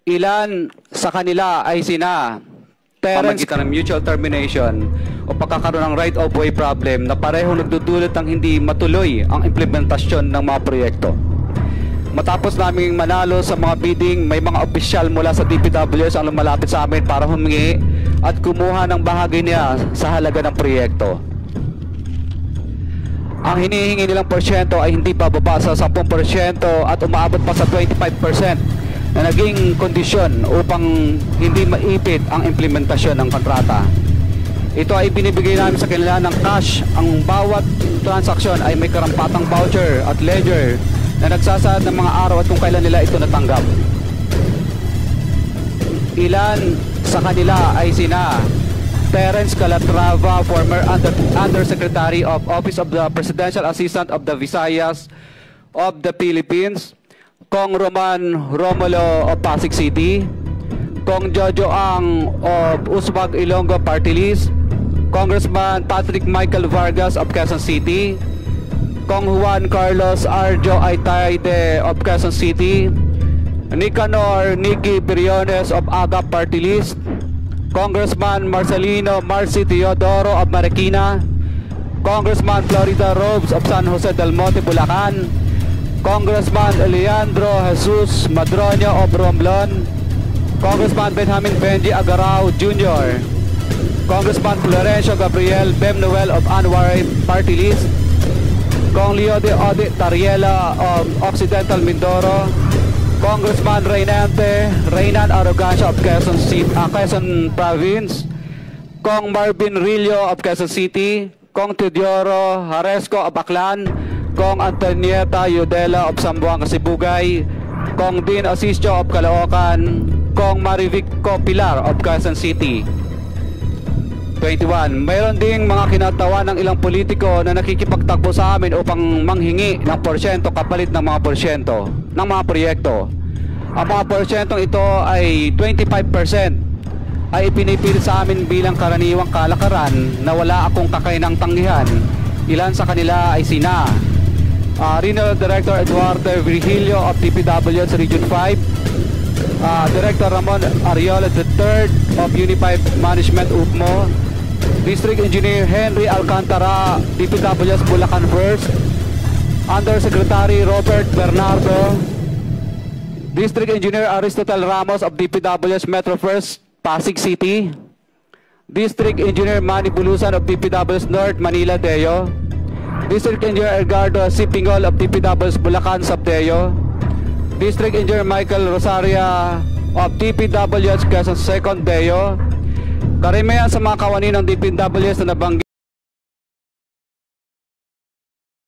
Ilan sa kanila ay sina Terence ng mutual termination o pagkakaroon ng right of way problem na parehong nagdudulot ng hindi matuloy ang implementasyon ng mga proyekto. Matapos naming manalo sa mga bidding, may mga opisyal mula sa DPWs ang lumalapit sa amin para humingi at kumuha ng bahagi niya sa halaga ng proyekto. Ang hinihingi nilang porsyento ay hindi bababa sa 10% at umaabot pa sa 25% na naging kondisyon upang hindi maipit ang implementasyon ng kontrata. Ito ay binibigay namin sa kanila ng cash. Ang bawat transaksyon ay may karampatang voucher at ledger na nagsasaad ng mga araw at kung kailan nila ito natanggap. Ilan sa kanila ay sina Terence Calatrava, former Undersecretary of Office of the Presidential Assistant of the Visayas of the Philippines, Kong Roman Romulo of Pasig City, Kong Jojo Ang of Uswag Ilonggo Party List, Congressman Patrick Michael Vargas of Quezon City, Kong Juan Carlos Arjo Aitayde of Quezon City, Nicanor Nicky Briones of Aga Party List, Congressman Marcelino Marci Teodoro of Marikina, Congressman Florida Robes of San Jose del Monte, Bulacan, Congressman Leandro Jesus Madroño of Romblon, Congressman Benjamin Benji Agarao Jr., Congressman Florencio Gabriel Bemnoel of Anwar Party List, Kong Leo de Ode Tariela of Occidental Mindoro, Congressman Reynan Arrogancia of Quezon Province, Kong Marvin Rillo of Quezon City, Kong Teodoro Haresco of Aklan, Kong Antonieta Yudela of Sambuanga Sibugay, Kong Dean Asisio of Caloocan, Kong Marivico Pilar of Quezon City. 21. Mayroon ding mga kinatawan ng ilang politiko na nakikipagtakbo sa amin upang manghingi ng porsyento kapalit ng mga porsyento ng mga proyekto. Ang mga porsyentong ito ay 25% ay ipinipilit sa amin bilang karaniwang kalakaran na wala akong kakainang tanggihan. Ilan sa kanila ay sina Regional Director Eduardo Virgilio of DPWs Region 5, Director Ramon Ariola III of Unified Management UPMO, District Engineer Henry Alcantara, DPWs Bulacan First, Undersecretary Robert Bernardo, District Engineer Aristotle Ramos of DPWs Metro First, Pasig City, District Engineer Manny Bulusan of DPWs North Manila Deo, District Engineer Edgardo Sipingol of DPWs Bulacan Sabdeo, District Engineer Michael Rosaria of DPWs Quezon Second Deo. Karamihan sa mga kawani ng DPWs na nabanggit